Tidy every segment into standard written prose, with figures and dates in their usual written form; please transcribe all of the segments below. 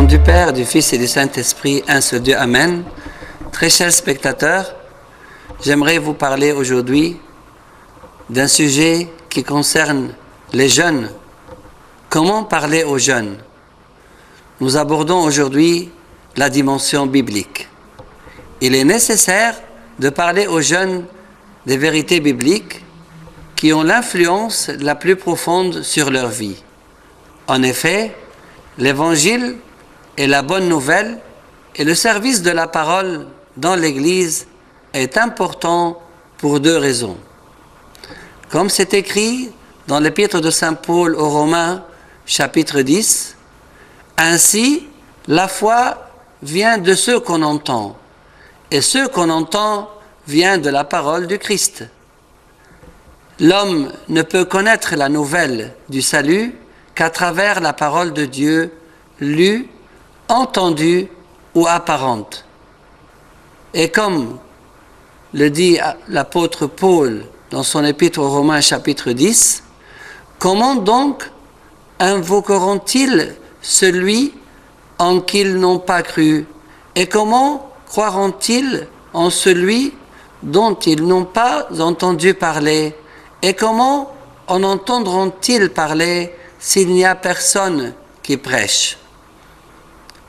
du Père, du Fils et du Saint-Esprit, un seul Dieu, Amen. Très chers spectateurs, j'aimerais vous parler aujourd'hui d'un sujet qui concerne les jeunes. Comment parler aux jeunes? Nous abordons aujourd'hui la dimension biblique. Il est nécessaire de parler aux jeunes des vérités bibliques qui ont l'influence la plus profonde sur leur vie. En effet, l'Évangile et la bonne nouvelle et le service de la parole dans l'Église est important pour deux raisons. Comme c'est écrit dans l'Épître de Saint Paul aux Romains, chapitre 10, « Ainsi, la foi vient de ce qu'on entend, et ce qu'on entend vient de la parole du Christ. » L'homme ne peut connaître la nouvelle du salut qu'à travers la parole de Dieu, lue, entendue ou apparente. Et comme le dit l'apôtre Paul dans son épître aux Romains chapitre 10, comment donc invoqueront-ils celui en qui ils n'ont pas cru? Et comment croiront-ils en celui dont ils n'ont pas entendu parler? Et comment en entendront-ils parler s'il n'y a personne qui prêche?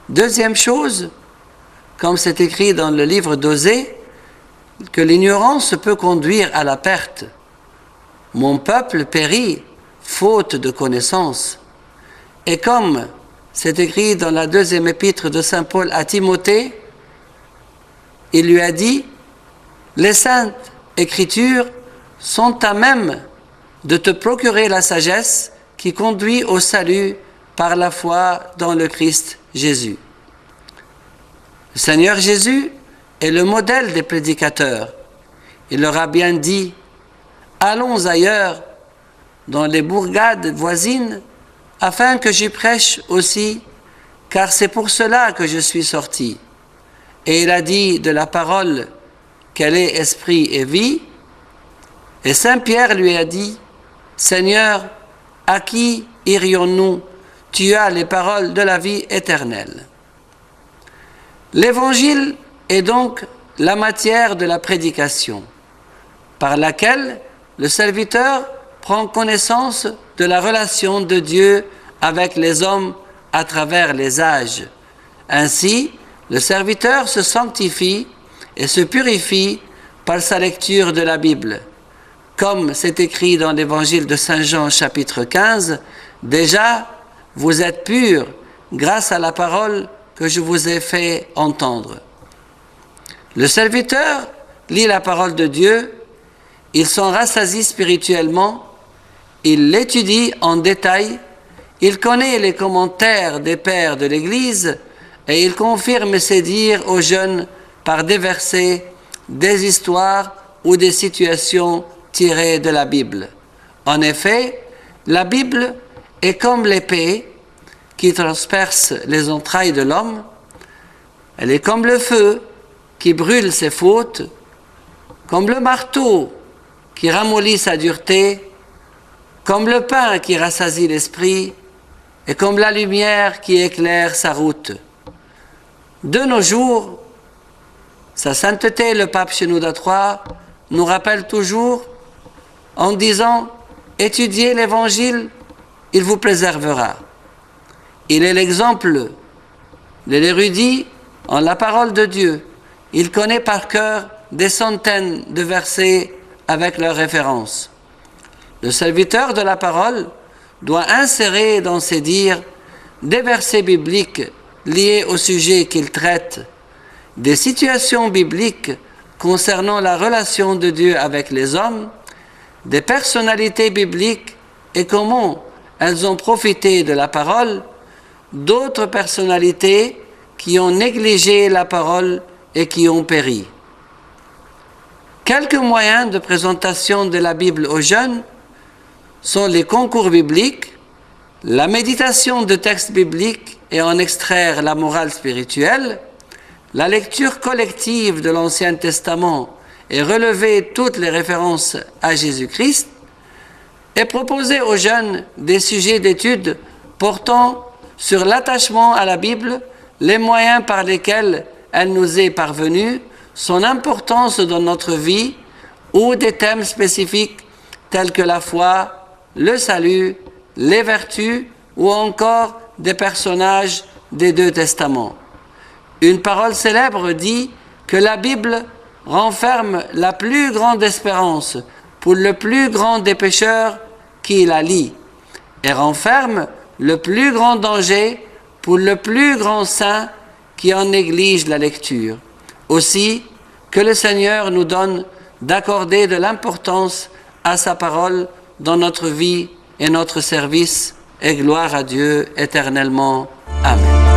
Deuxième chose, comme c'est écrit dans le livre d'Osée, que l'ignorance peut conduire à la perte. Mon peuple périt faute de connaissance. Et comme c'est écrit dans la deuxième épître de Saint Paul à Timothée, il lui a dit, les saintes écritures sont à même de te procurer la sagesse qui conduit au salut par la foi dans le Christ Jésus. Le Seigneur Jésus est le modèle des prédicateurs. Il leur a bien dit, allons ailleurs, dans les bourgades voisines, afin que j'y prêche aussi, car c'est pour cela que je suis sorti. Et il a dit de la parole qu'elle est esprit et vie. Et Saint Pierre lui a dit, Seigneur, à qui irions-nous? Tu as les paroles de la vie éternelle. L'Évangile est donc la matière de la prédication, par laquelle le serviteur prend connaissance de la relation de Dieu avec les hommes à travers les âges. Ainsi, le serviteur se sanctifie et se purifie par sa lecture de la Bible. Comme c'est écrit dans l'Évangile de Saint Jean chapitre 15, « Déjà, vous êtes purs grâce à la parole que je vous ai fait entendre. » Le serviteur lit la parole de Dieu, il s'en rassasie spirituellement, il l'étudie en détail, il connaît les commentaires des pères de l'Église et il confirme ses dires aux jeunes par des versets, des histoires ou des situations tirées de la Bible. En effet, la Bible est comme l'épée qui transperce les entrailles de l'homme, elle est comme le feu qui brûle ses fautes, comme le marteau qui ramollit sa dureté, comme le pain qui rassasie l'esprit, et comme la lumière qui éclaire sa route. De nos jours, Sa Sainteté, le pape Shenouda III, nous rappelle toujours en disant « Étudiez l'Évangile, il vous préservera ». Il est l'exemple de l'érudit en la parole de Dieu. Il connaît par cœur des centaines de versets avec leurs références. Le serviteur de la parole doit insérer dans ses dires des versets bibliques liés au sujet qu'il traite, des situations bibliques concernant la relation de Dieu avec les hommes, des personnalités bibliques et comment elles ont profité de la parole, d'autres personnalités qui ont négligé la parole et qui ont péri. Quelques moyens de présentation de la Bible aux jeunes sont les concours bibliques, la méditation de textes bibliques et en extraire la morale spirituelle, la lecture collective de l'Ancien Testament et relever toutes les références à Jésus-Christ, et proposer aux jeunes des sujets d'études portant sur l'attachement à la Bible les moyens par lesquels elle nous est parvenue, son importance dans notre vie, ou des thèmes spécifiques tels que la foi, le salut, les vertus, ou encore des personnages des deux testaments. Une parole célèbre dit que la Bible renferme la plus grande espérance pour le plus grand des pécheurs qui la lit, et renferme le plus grand danger pour le plus grand saint qui en néglige la lecture. Aussi, que le Seigneur nous donne d'accorder de l'importance à sa parole dans notre vie et notre service, et gloire à Dieu éternellement. Amen.